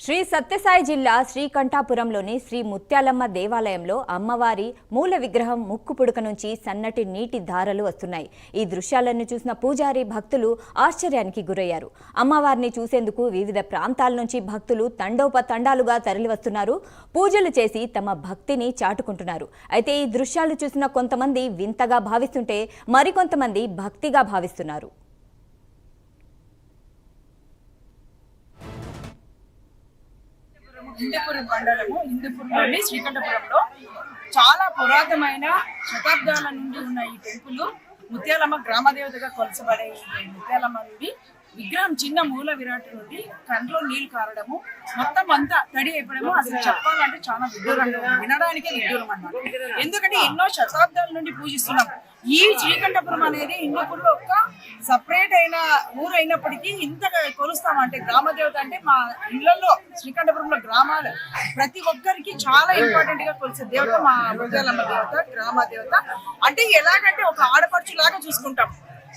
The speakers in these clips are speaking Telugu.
శ్రీ సత్యసాయి జిల్లా శ్రీకంఠాపురంలోని శ్రీ ముత్యాలమ్మ దేవాలయంలో అమ్మవారి మూల విగ్రహం ముక్కు పుడక నుంచి సన్నటి నీటి ధారలు వస్తున్నాయి. ఈ దృశ్యాలను చూసిన పూజారి భక్తులు ఆశ్చర్యానికి గురయ్యారు. అమ్మవారిని చూసేందుకు వివిధ ప్రాంతాల నుంచి భక్తులు తండోపతండాలుగా తరలివస్తున్నారు. పూజలు చేసి తమ భక్తిని చాటుకుంటున్నారు. అయితే ఈ దృశ్యాలు చూసిన కొంతమంది వింతగా భావిస్తుంటే మరికొంతమంది భక్తిగా భావిస్తున్నారు. హిందూపురం మండలము హిందూపురంలోని శ్రీకంఠపురంలో చాలా పురాతనమైన శతాబ్దాల నుండి ఉన్న ఈ టెంపుల్ ముత్యాలమ్మ గ్రామదేవతగా కొలసబడే ఈ ముత్యాలమ్మ నుండి విగ్రహం చిన్న మూల విరాట్ నుండి కంట్లో నీళ్లు కారడము మొత్తం అంతా తడి అయిపోవడము అసలు చెప్పాలంటే చాలా విడ్డూరంగా వినడానికే విడ్డూరం అన్నమాట. ఎందుకంటే ఎన్నో శతాబ్దాల నుండి పూజిస్తున్నాం. ఈ శ్రీకంఠపురం అనేది హిందూపూర్లో ఒక సపరేట్ అయిన ఊరు అయినప్పటికీ ఇంతగా కొలుస్తామంటే గ్రామదేవత అంటే మా ఇళ్లలో శ్రీకంఠపురంలో గ్రామాలు ప్రతి ఒక్కరికి చాలా ఇంపార్టెంట్ గా కొలిసే దేవత మా ముత్యాలమ్మ దేవత గ్రామ దేవత. అంటే ఎలాగంటే ఒక ఆడపడుచులాగా చూసుకుంటాం.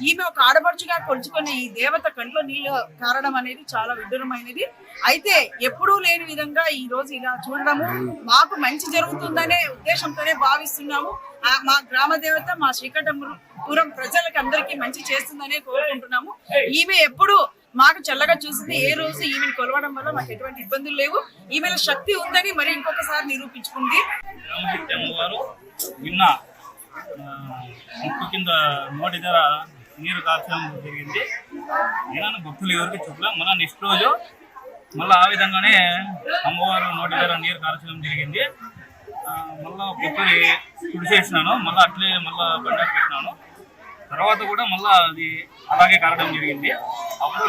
ఈమె ఒక ఆడపడుచుగా కొలుచుకునే ఈ దేవత కంట్లో నీళ్లు కారడం అనేది చాలా విడ్డూరమైనది. అయితే ఎప్పుడూ లేని విధంగా ఈ రోజు ఇలా చూడడము మాకు మంచి జరుగుతుందనే ఉద్దేశంతోనే భావిస్తున్నాము. మా గ్రామ దేవత మా శ్రీకంఠపురం ప్రజలకు అందరికీ మంచి చేస్తుందనే కోరుకుంటున్నాము. ఈమె ఎప్పుడు మాకు చల్లగా చూసింది. ఏ రోజు ఈమెను కొలవడం వల్ల మాకు ఎటువంటి ఇబ్బందులు లేవు. ఈమెలో శక్తి ఉందని మరి ఇంకొకసారి నిరూపించుకుంది. కింద నోటి ధర నీరు కాల్చడం జరిగింది. నేను భక్తులు ఎవరికి చెప్పలే. మళ్ళీ నెక్స్ట్ రోజు మళ్ళీ ఆ విధంగానే అమ్మవారు నోటి ధర నీరు కాల్చడం జరిగింది. మళ్ళీ పొక్కుని తుడిచేసినాను. మళ్ళీ అట్లే మళ్ళీ బండారు పెట్టినాను. తర్వాత కూడా మళ్ళీ అది అలాగే కారడం జరిగింది. అప్పుడు